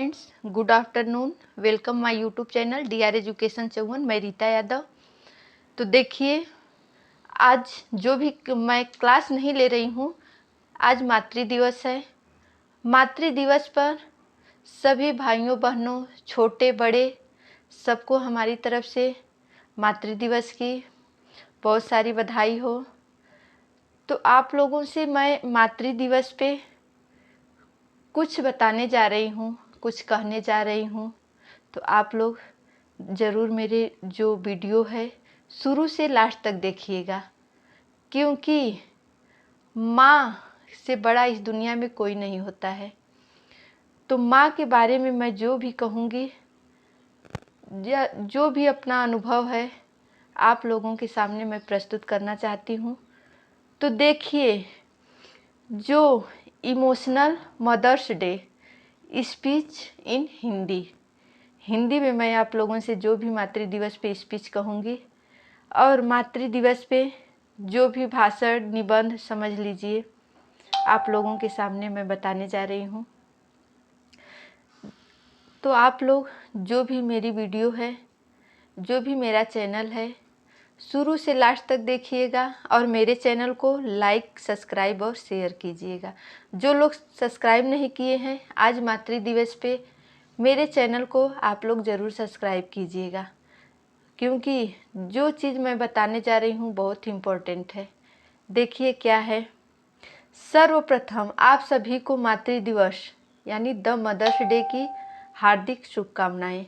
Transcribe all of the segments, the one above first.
Friends, good afternoon. Welcome my YouTube channel DR education Chauhan. मैं रीता यादव। तो देखिए, आज जो भी मैं क्लास नहीं ले रही हूँ, आज मातृ दिवस है। मातृ दिवस पर सभी भाइयों बहनों, छोटे बड़े, सबको हमारी तरफ से मातृ दिवस की बहुत सारी बधाई हो। तो आप लोगों से मैं मातृ दिवस पे कुछ बताने जा रही हूँ, कुछ कहने जा रही हूँ। तो आप लोग ज़रूर मेरे जो वीडियो है शुरू से लास्ट तक देखिएगा, क्योंकि माँ से बड़ा इस दुनिया में कोई नहीं होता है। तो माँ के बारे में मैं जो भी कहूँगी या जो भी अपना अनुभव है आप लोगों के सामने मैं प्रस्तुत करना चाहती हूँ। तो देखिए, जो emotional Mother's Day speech in Hindi में मैं आप लोगों से जो भी मातृ दिवस पे स्पीच कहूँगी और मातृ दिवस पे जो भी भाषण निबंध समझ लीजिए आप लोगों के सामने मैं बताने जा रही हूँ। तो आप लोग जो भी मेरी वीडियो है, जो भी मेरा चैनल है, शुरू से लास्ट तक देखिएगा और मेरे चैनल को लाइक, सब्सक्राइब और शेयर कीजिएगा। जो लोग सब्सक्राइब नहीं किए हैं, आज मातृ दिवस पे मेरे चैनल को आप लोग ज़रूर सब्सक्राइब कीजिएगा, क्योंकि जो चीज़ मैं बताने जा रही हूँ बहुत इम्पोर्टेंट है। देखिए क्या है। सर्वप्रथम आप सभी को मातृ दिवस यानी द मदर्स डे की हार्दिक शुभकामनाएं।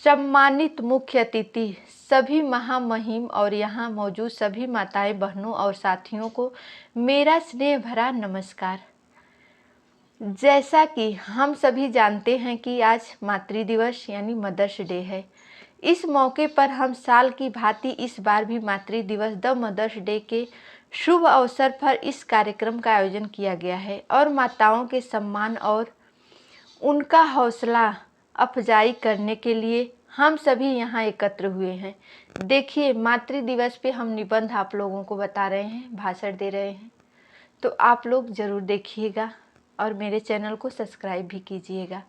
सम्मानित मुख्य अतिथि, सभी महामहिम और यहाँ मौजूद सभी माताएं, बहनों और साथियों को मेरा स्नेह भरा नमस्कार। जैसा कि हम सभी जानते हैं कि आज मातृ दिवस यानी मदर्स डे है। इस मौके पर हम साल की भांति इस बार भी मातृ दिवस द मदर्स डे के शुभ अवसर पर इस कार्यक्रम का आयोजन किया गया है और माताओं के सम्मान और उनका हौसला अफजाई करने के लिए हम सभी यहाँ एकत्र हुए हैं। देखिए, मातृ दिवस पे हम निबंध आप लोगों को बता रहे हैं, भाषण दे रहे हैं। तो आप लोग ज़रूर देखिएगा और मेरे चैनल को सब्सक्राइब भी कीजिएगा।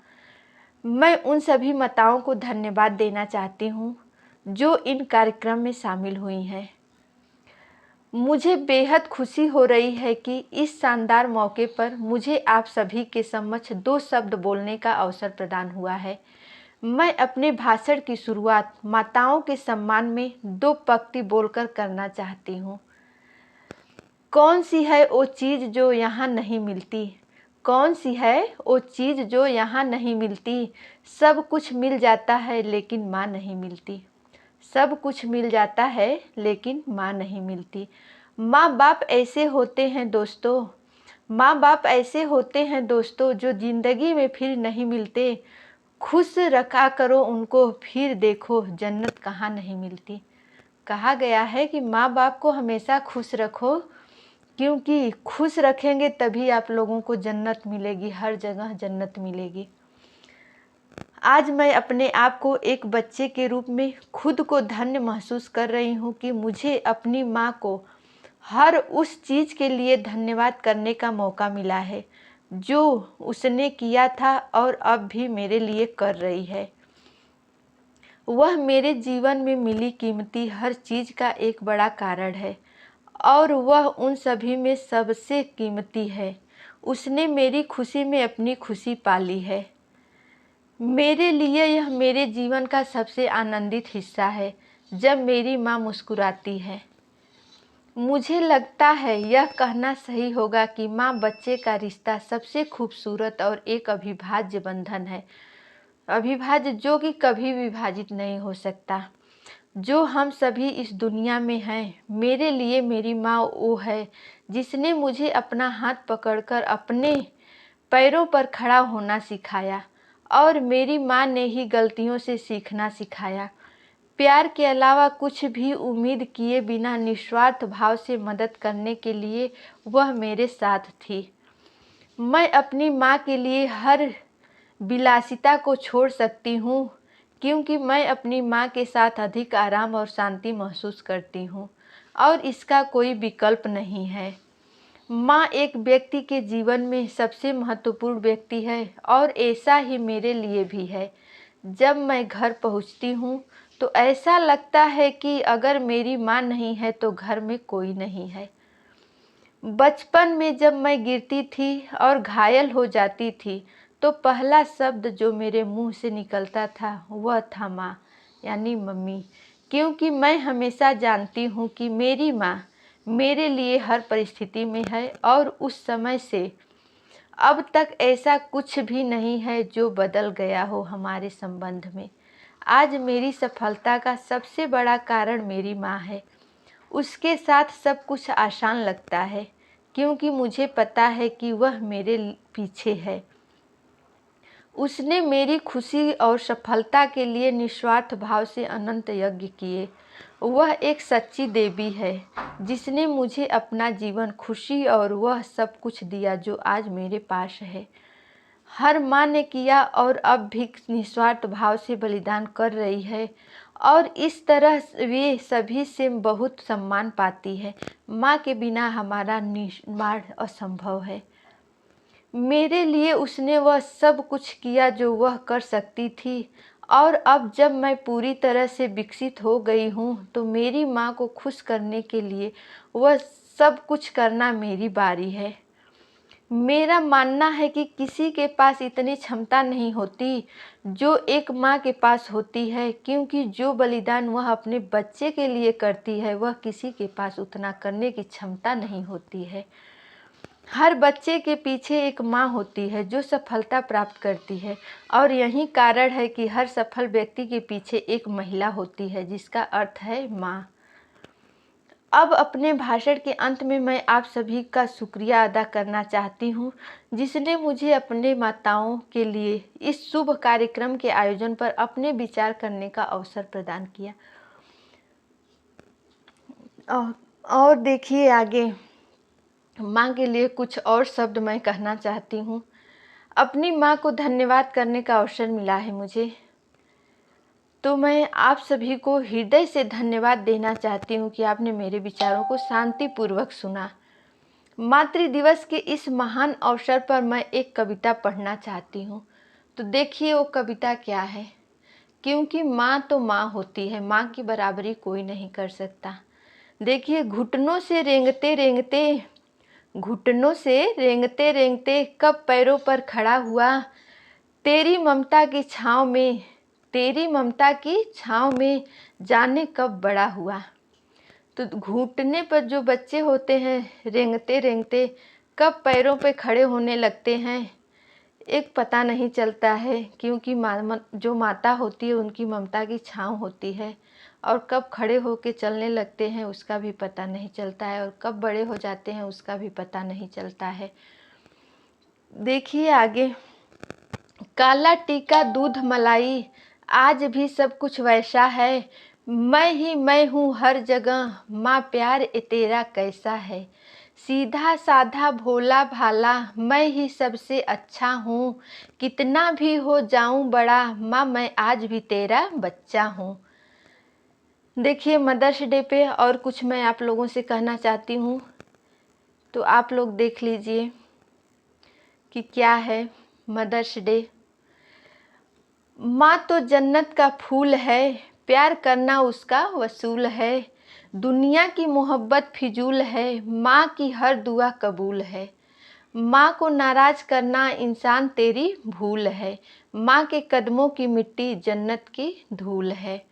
मैं उन सभी माताओं को धन्यवाद देना चाहती हूँ जो इन कार्यक्रम में शामिल हुई हैं। मुझे बेहद खुशी हो रही है कि इस शानदार मौके पर मुझे आप सभी के समक्ष दो शब्द बोलने का अवसर प्रदान हुआ है। मैं अपने भाषण की शुरुआत माताओं के सम्मान में दो पंक्ति बोलकर करना चाहती हूँ। कौन सी है वो चीज़ जो यहाँ नहीं मिलती? कौन सी है वो चीज़ जो यहाँ नहीं मिलती? सब कुछ मिल जाता है लेकिन माँ नहीं मिलती। सब कुछ मिल जाता है लेकिन माँ नहीं मिलती। माँ बाप ऐसे होते हैं दोस्तों, माँ बाप ऐसे होते हैं दोस्तों जो ज़िंदगी में फिर नहीं मिलते। खुश रखा करो उनको, फिर देखो जन्नत कहाँ नहीं मिलती। कहा गया है कि माँ बाप को हमेशा खुश रखो, क्योंकि खुश रखेंगे तभी आप लोगों को जन्नत मिलेगी, हर जगह जन्नत मिलेगी। आज मैं अपने आप को एक बच्चे के रूप में खुद को धन्य महसूस कर रही हूँ कि मुझे अपनी माँ को हर उस चीज़ के लिए धन्यवाद करने का मौका मिला है जो उसने किया था और अब भी मेरे लिए कर रही है। वह मेरे जीवन में मिली कीमती हर चीज़ का एक बड़ा कारण है और वह उन सभी में सबसे कीमती है। उसने मेरी खुशी में अपनी खुशी पाली है। मेरे लिए यह मेरे जीवन का सबसे आनंदित हिस्सा है जब मेरी माँ मुस्कुराती है। मुझे लगता है यह कहना सही होगा कि माँ बच्चे का रिश्ता सबसे खूबसूरत और एक अविभाज्य बंधन है। अविभाज्य जो कि कभी विभाजित नहीं हो सकता। जो हम सभी इस दुनिया में हैं, मेरे लिए मेरी माँ वो है जिसने मुझे अपना हाथ पकड़कर अपने पैरों पर खड़ा होना सिखाया और मेरी माँ ने ही गलतियों से सीखना सिखाया। प्यार के अलावा कुछ भी उम्मीद किए बिना निस्वार्थ भाव से मदद करने के लिए वह मेरे साथ थी। मैं अपनी माँ के लिए हर विलासिता को छोड़ सकती हूँ, क्योंकि मैं अपनी माँ के साथ अधिक आराम और शांति महसूस करती हूँ और इसका कोई विकल्प नहीं है। माँ एक व्यक्ति के जीवन में सबसे महत्वपूर्ण व्यक्ति है और ऐसा ही मेरे लिए भी है। जब मैं घर पहुँचती हूँ तो ऐसा लगता है कि अगर मेरी माँ नहीं है तो घर में कोई नहीं है। बचपन में जब मैं गिरती थी और घायल हो जाती थी तो पहला शब्द जो मेरे मुंह से निकलता था वह था माँ, यानी मम्मी। क्योंकि मैं हमेशा जानती हूँ कि मेरी माँ मेरे लिए हर परिस्थिति में है और उस समय से अब तक ऐसा कुछ भी नहीं है जो बदल गया हो हमारे संबंध में। आज मेरी सफलता का सबसे बड़ा कारण मेरी माँ है। उसके साथ सब कुछ आसान लगता है क्योंकि मुझे पता है कि वह मेरे पीछे है। उसने मेरी खुशी और सफलता के लिए निस्वार्थ भाव से अनंत यज्ञ किए। वह एक सच्ची देवी है जिसने मुझे अपना जीवन, खुशी और वह सब कुछ दिया जो आज मेरे पास है। हर माँ ने किया और अब भी निस्वार्थ भाव से बलिदान कर रही है और इस तरह वे सभी से बहुत सम्मान पाती है। माँ के बिना हमारा निर्माण असंभव है। मेरे लिए उसने वह सब कुछ किया जो वह कर सकती थी और अब जब मैं पूरी तरह से विकसित हो गई हूँ तो मेरी माँ को खुश करने के लिए वह सब कुछ करना मेरी बारी है। मेरा मानना है कि किसी के पास इतनी क्षमता नहीं होती जो एक माँ के पास होती है, क्योंकि जो बलिदान वह अपने बच्चे के लिए करती है वह किसी के पास उतना करने की क्षमता नहीं होती है। हर बच्चे के पीछे एक माँ होती है जो सफलता प्राप्त करती है और यही कारण है कि हर सफल व्यक्ति के पीछे एक महिला होती है जिसका अर्थ है माँ। अब अपने भाषण के अंत में मैं आप सभी का शुक्रिया अदा करना चाहती हूँ जिसने मुझे अपने माताओं के लिए इस शुभ कार्यक्रम के आयोजन पर अपने विचार करने का अवसर प्रदान किया। और देखिए आगे माँ के लिए कुछ और शब्द मैं कहना चाहती हूँ। अपनी माँ को धन्यवाद करने का अवसर मिला है मुझे, तो मैं आप सभी को हृदय से धन्यवाद देना चाहती हूँ कि आपने मेरे विचारों को शांतिपूर्वक सुना। मातृ दिवस के इस महान अवसर पर मैं एक कविता पढ़ना चाहती हूँ। तो देखिए वो कविता क्या है। क्योंकि माँ तो माँ होती है, माँ की बराबरी कोई नहीं कर सकता। देखिए, घुटनों से रेंगते रेंगते कब पैरों पर खड़ा हुआ, तेरी ममता की छाँव में जाने कब बड़ा हुआ। तो घुटने पर जो बच्चे होते हैं रेंगते रेंगते कब पैरों पे खड़े होने लगते हैं एक पता नहीं चलता है, क्योंकि जो माता होती है उनकी ममता की छाँव होती है और कब खड़े होके चलने लगते हैं उसका भी पता नहीं चलता है और कब बड़े हो जाते हैं उसका भी पता नहीं चलता है। देखिए आगे, काला टीका दूध मलाई आज भी सब कुछ वैसा है, मैं ही मैं हूँ हर जगह, माँ प्यार ए तेरा कैसा है। सीधा साधा भोला भाला मैं ही सबसे अच्छा हूँ, कितना भी हो जाऊँ बड़ा माँ मैं आज भी तेरा बच्चा हूँ। देखिए, मदर्स डे पे और कुछ मैं आप लोगों से कहना चाहती हूँ, तो आप लोग देख लीजिए कि क्या है मदर्स डे। माँ तो जन्नत का फूल है, प्यार करना उसका वसूल है, दुनिया की मोहब्बत फिजूल है, माँ की हर दुआ कबूल है। माँ को नाराज करना इंसान तेरी भूल है, माँ के कदमों की मिट्टी जन्नत की धूल है।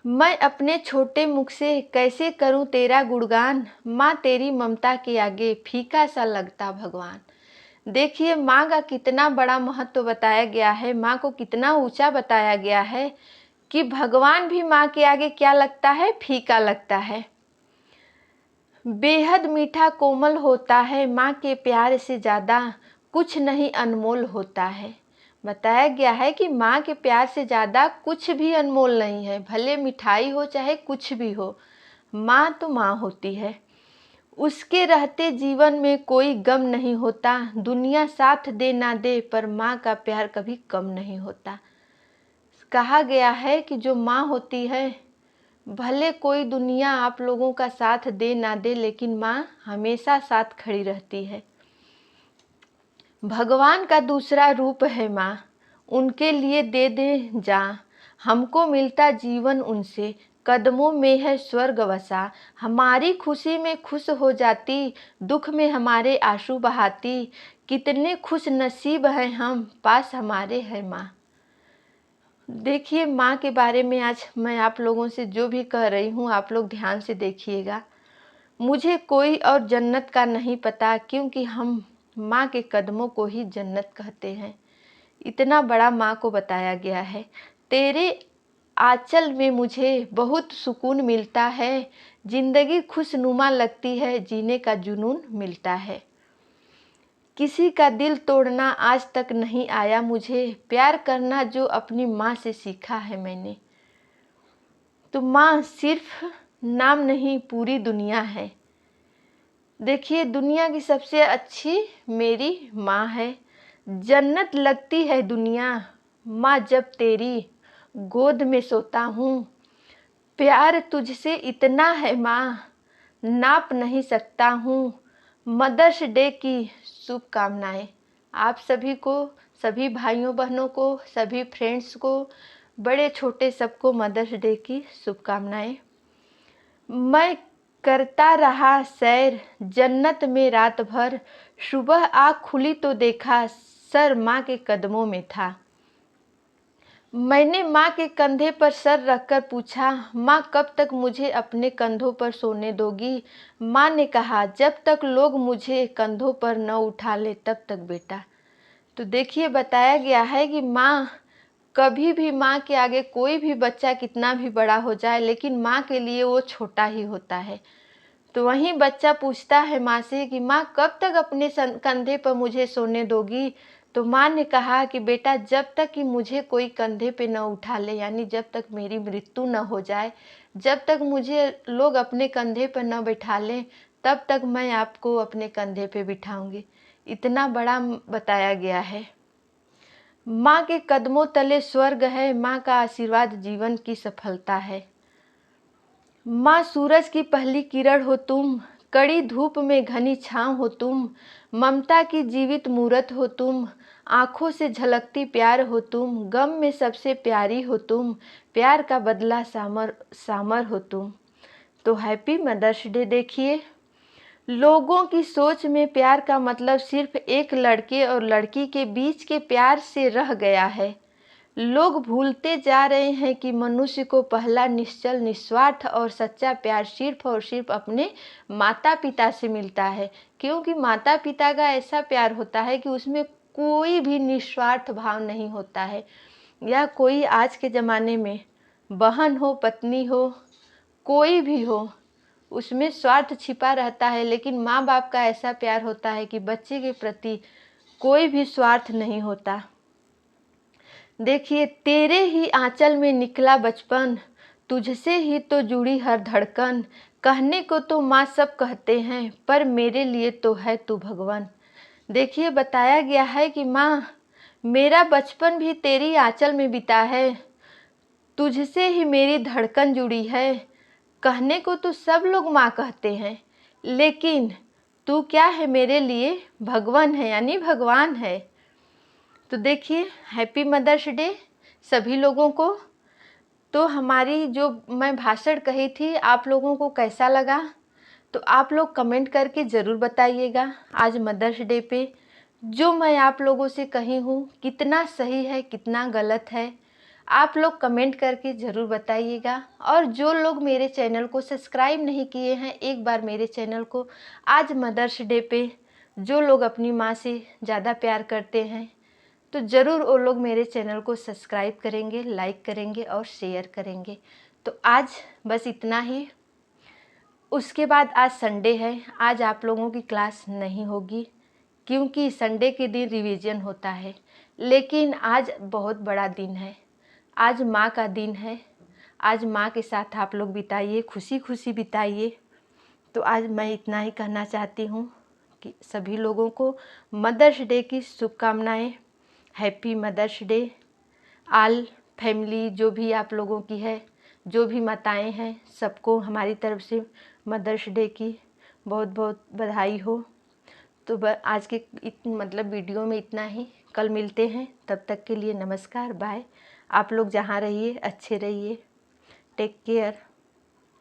मैं अपने छोटे मुख से कैसे करूँ तेरा गुणगान, माँ तेरी ममता के आगे फीका सा लगता भगवान। देखिए, माँ का कितना बड़ा महत्व बताया गया है, माँ को कितना ऊंचा बताया गया है कि भगवान भी माँ के आगे क्या लगता है, फीका लगता है। बेहद मीठा कोमल होता है, माँ के प्यार से ज़्यादा कुछ नहीं अनमोल होता है। बताया गया है कि माँ के प्यार से ज़्यादा कुछ भी अनमोल नहीं है, भले मिठाई हो चाहे कुछ भी हो, माँ तो माँ होती है। उसके रहते जीवन में कोई गम नहीं होता, दुनिया साथ दे ना दे पर माँ का प्यार कभी कम नहीं होता। कहा गया है कि जो माँ होती है भले कोई दुनिया आप लोगों का साथ दे ना दे, लेकिन माँ हमेशा साथ खड़ी रहती है। भगवान का दूसरा रूप है माँ, उनके लिए दे दे जान, हमको मिलता जीवन उनसे, कदमों में है स्वर्ग बसा। हमारी खुशी में खुश हो जाती, दुख में हमारे आंसू बहाती, कितने खुश नसीब हैं हम, पास हमारे है माँ। देखिए, माँ के बारे में आज मैं आप लोगों से जो भी कह रही हूँ, आप लोग ध्यान से देखिएगा। मुझे कोई और जन्नत का नहीं पता, क्योंकि हम माँ के कदमों को ही जन्नत कहते हैं। इतना बड़ा माँ को बताया गया है। तेरे आंचल में मुझे बहुत सुकून मिलता है, जिंदगी खुशनुमा लगती है, जीने का जुनून मिलता है। किसी का दिल तोड़ना आज तक नहीं आया मुझे, प्यार करना जो अपनी माँ से सीखा है मैंने। तो माँ सिर्फ नाम नहीं, पूरी दुनिया है। देखिए, दुनिया की सबसे अच्छी मेरी माँ है। जन्नत लगती है दुनिया माँ जब तेरी गोद में सोता हूँ। प्यार तुझसे इतना है माँ, नाप नहीं सकता हूँ। मदर्स डे की शुभकामनाएं आप सभी को, सभी भाइयों बहनों को, सभी फ्रेंड्स को, बड़े छोटे सबको मदर्स डे की शुभकामनाएं। मैं करता रहा सैर जन्नत में रात भर, सुबह आँख खुली तो देखा सर माँ के कदमों में था। मैंने माँ के कंधे पर सर रखकर पूछा, माँ कब तक मुझे अपने कंधों पर सोने दोगी। माँ ने कहा, जब तक लोग मुझे कंधों पर न उठा ले तब तक बेटा। तो देखिए, बताया गया है कि माँ कभी भी, माँ के आगे कोई भी बच्चा कितना भी बड़ा हो जाए, लेकिन माँ के लिए वो छोटा ही होता है। तो वहीं बच्चा पूछता है माँ से कि माँ कब तक अपने कंधे पर मुझे सोने दोगी। तो माँ ने कहा कि बेटा, जब तक कि मुझे कोई कंधे पे न उठा ले, यानी जब तक मेरी मृत्यु न हो जाए, जब तक मुझे लोग अपने कंधे पर न बिठा लें, तब तक मैं आपको अपने कंधे पे बिठाऊंगी। इतना बड़ा बताया गया है। माँ के कदमों तले स्वर्ग है, माँ का आशीर्वाद जीवन की सफलता है। माँ सूरज की पहली किरण हो तुम, कड़ी धूप में घनी छाँव हो तुम, ममता की जीवित मूरत हो तुम, आँखों से झलकती प्यार हो तुम, गम में सबसे प्यारी हो तुम, प्यार का बदला सामर हो तुम। तो हैप्पी मदर्स डे। देखिए, लोगों की सोच में प्यार का मतलब सिर्फ एक लड़के और लड़की के बीच के प्यार से रह गया है। लोग भूलते जा रहे हैं कि मनुष्य को पहला निश्चल, निस्वार्थ और सच्चा प्यार सिर्फ और सिर्फ अपने माता पिता से मिलता है। क्योंकि माता पिता का ऐसा प्यार होता है कि उसमें कोई भी निस्वार्थ भाव नहीं होता है। या कोई आज के ज़माने में बहन हो, पत्नी हो, कोई भी हो, उसमें स्वार्थ छिपा रहता है। लेकिन माँ बाप का ऐसा प्यार होता है कि बच्चे के प्रति कोई भी स्वार्थ नहीं होता। देखिए, तेरे ही आंचल में निकला बचपन, तुझसे ही तो जुड़ी हर धड़कन, कहने को तो माँ सब कहते हैं, पर मेरे लिए तो है तू भगवान। देखिए, बताया गया है कि माँ, मेरा बचपन भी तेरी आंचल में बीता है, तुझसे ही मेरी धड़कन जुड़ी है। कहने को तो सब लोग माँ कहते हैं, लेकिन तू क्या है मेरे लिए, भगवान है, यानी भगवान है। तो देखिए, हैप्पी मदर्स डे सभी लोगों को। तो हमारी जो मैं भाषण कही थी, आप लोगों को कैसा लगा, तो आप लोग कमेंट करके ज़रूर बताइएगा। आज मदर्स डे पे जो मैं आप लोगों से कही हूँ, कितना सही है, कितना गलत है, आप लोग कमेंट करके ज़रूर बताइएगा। और जो लोग मेरे चैनल को सब्सक्राइब नहीं किए हैं, एक बार मेरे चैनल को आज मदर्स डे पे, जो लोग अपनी माँ से ज़्यादा प्यार करते हैं, तो ज़रूर वो लोग मेरे चैनल को सब्सक्राइब करेंगे, लाइक करेंगे और शेयर करेंगे। तो आज बस इतना ही। उसके बाद आज संडे है, आज आप लोगों की क्लास नहीं होगी, क्योंकि संडे के दिन रिवीजन होता है। लेकिन आज बहुत बड़ा दिन है, आज माँ का दिन है। आज माँ के साथ आप लोग बिताइए, खुशी खुशी बिताइए। तो आज मैं इतना ही कहना चाहती हूँ कि सभी लोगों को मदर्स डे की शुभकामनाएं। Happy Mother's Day. All family जो भी आप लोगों की है, जो भी माताएं हैं सबको हमारी तरफ से मदर्स डे की बहुत बहुत बधाई हो। तो आज के मतलब वीडियो में इतना ही। कल मिलते हैं, तब तक के लिए नमस्कार, बाय। आप लोग जहाँ रहिए अच्छे रहिए। Take care.